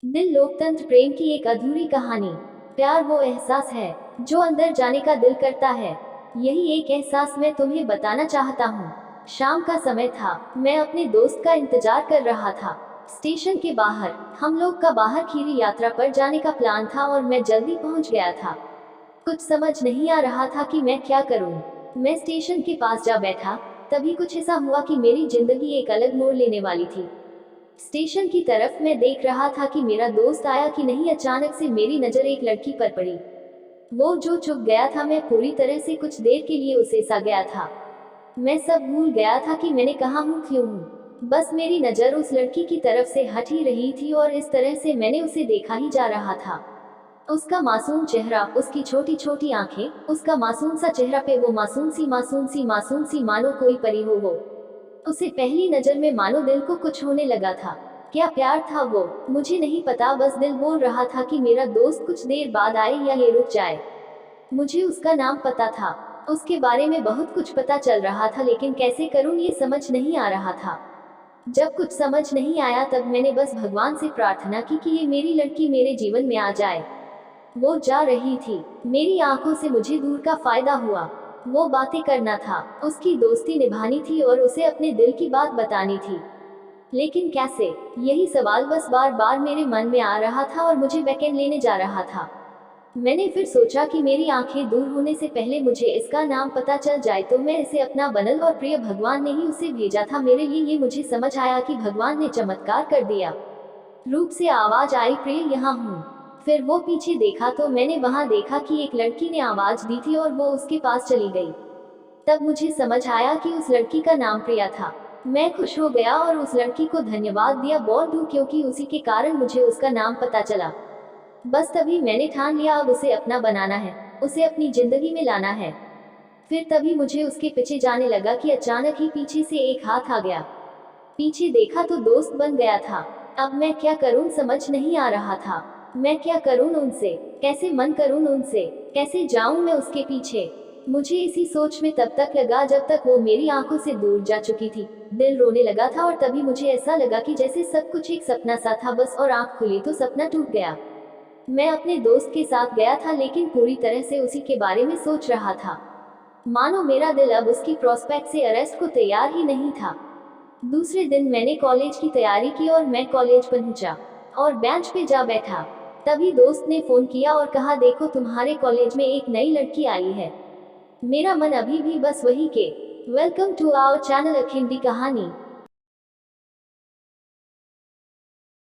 दिल लोकतंत्र प्रेम की एक अधूरी कहानी। प्यार वो एहसास है जो अंदर जाने का दिल करता है। यही एक एहसास मैं तुम्हें बताना चाहता हूँ। शाम का समय था, मैं अपने दोस्त का इंतजार कर रहा था। स्टेशन के बाहर हम लोग का बाहर खीरी यात्रा पर जाने का प्लान था और मैं जल्दी पहुँच गया था। कुछ समझ नहीं आ रहा था कि मैं क्या करूँ। मैं स्टेशन के पास जा बैठा, तभी कुछ ऐसा हुआ कि मेरी जिंदगी एक अलग मोड़ लेने वाली थी। स्टेशन की तरफ मैं देख रहा था कि मेरा दोस्त आया कि नहीं। अचानक से मेरी नजर एक लड़की पर पड़ी। वो जो चुप गया था, मैं पूरी तरह से कुछ देर के लिए उसे सा गया था। मैं सब भूल गया था कि मैंने कहा हूँ क्यों हूँ। बस मेरी नजर उस लड़की की तरफ से हट ही रही थी और इस तरह से मैंने उसे देखा ही जा रहा था। उसका मासूम चेहरा, उसकी छोटी छोटी आंखें, उसका मासूम सा चेहरा पे वो मासूम सी मानो कोई परी हो वो। उसे पहली नजर में मानो दिल को कुछ होने लगा था। क्या प्यार था वो, मुझे नहीं पता, बस दिल बोल रहा था कि मेरा दोस्त कुछ देर बाद आए या ये रुक जाए। मुझे उसका नाम पता था, उसके बारे में बहुत कुछ पता चल रहा था, लेकिन कैसे करूं ये समझ नहीं आ रहा था। जब कुछ समझ नहीं आया तब मैंने बस भगवान से प्रार्थना की कि ये मेरी लड़की मेरे जीवन में आ जाए। वो जा रही थी, मेरी आंखों से मुझे दूर का फायदा हुआ। वो बातें करना था, उसकी दोस्ती निभानी थी और उसे अपने दिल की बात बतानी थी। लेकिन कैसे, यही सवाल बस बार बार मेरे मन में आ रहा था और मुझे बैकएंड लेने जा रहा था। मैंने फिर सोचा कि मेरी आंखें दूर होने से पहले मुझे इसका नाम पता चल जाए तो मैं इसे अपना बनल और प्रिय, भगवान ने ही उसे भेजा था मेरे लिए। ये मुझे समझ आया कि भगवान ने चमत्कार कर दिया। रूप से आवाज आई, प्रिय यहाँ हूँ। फिर वो पीछे देखा तो मैंने वहां देखा कि एक लड़की ने आवाज दी थी और वो उसके पास चली गई। तब मुझे समझ आया कि उस लड़की का नाम प्रिया था। मैं खुश हो गया और उस लड़की को धन्यवाद दिया, बोल दूं, क्योंकि उसी के कारण मुझे उसका नाम पता चला। बस तभी मैंने ठान लिया अब उसे अपना बनाना है, उसे अपनी जिंदगी में लाना है। फिर तभी मुझे उसके पीछे जाने लगा कि अचानक ही पीछे से एक हाथ आ गया। पीछे देखा तो दोस्त बन गया था। अब मैं क्या करूं समझ नहीं आ रहा था। मैं क्या करूं उनसे, कैसे मन करूं उनसे, कैसे जाऊं मैं उसके पीछे। मुझे इसी सोच में तब तक लगा जब तक वो मेरी आंखों से दूर जा चुकी थी। दिल रोने लगा था और तभी मुझे ऐसा लगा कि जैसे सब कुछ एक सपना सा था, बस और आंख खुली तो सपना टूट गया। मैं अपने दोस्त के साथ गया था लेकिन पूरी तरह से उसी के बारे में सोच रहा था। मानो मेरा दिल अब उसकी प्रोस्पेक्ट से अरेस्ट को तैयार ही नहीं था। दूसरे दिन मैंने कॉलेज की तैयारी की और मैं कॉलेज पहुंचा और बेंच पे जा बैठा। तभी दोस्त ने फोन किया और कहा, देखो तुम्हारे कॉलेज में एक नई लड़की आई है। मेरा मन अभी भी बस वही के वेलकम टू आवर चैनल अखिंडी कहानी।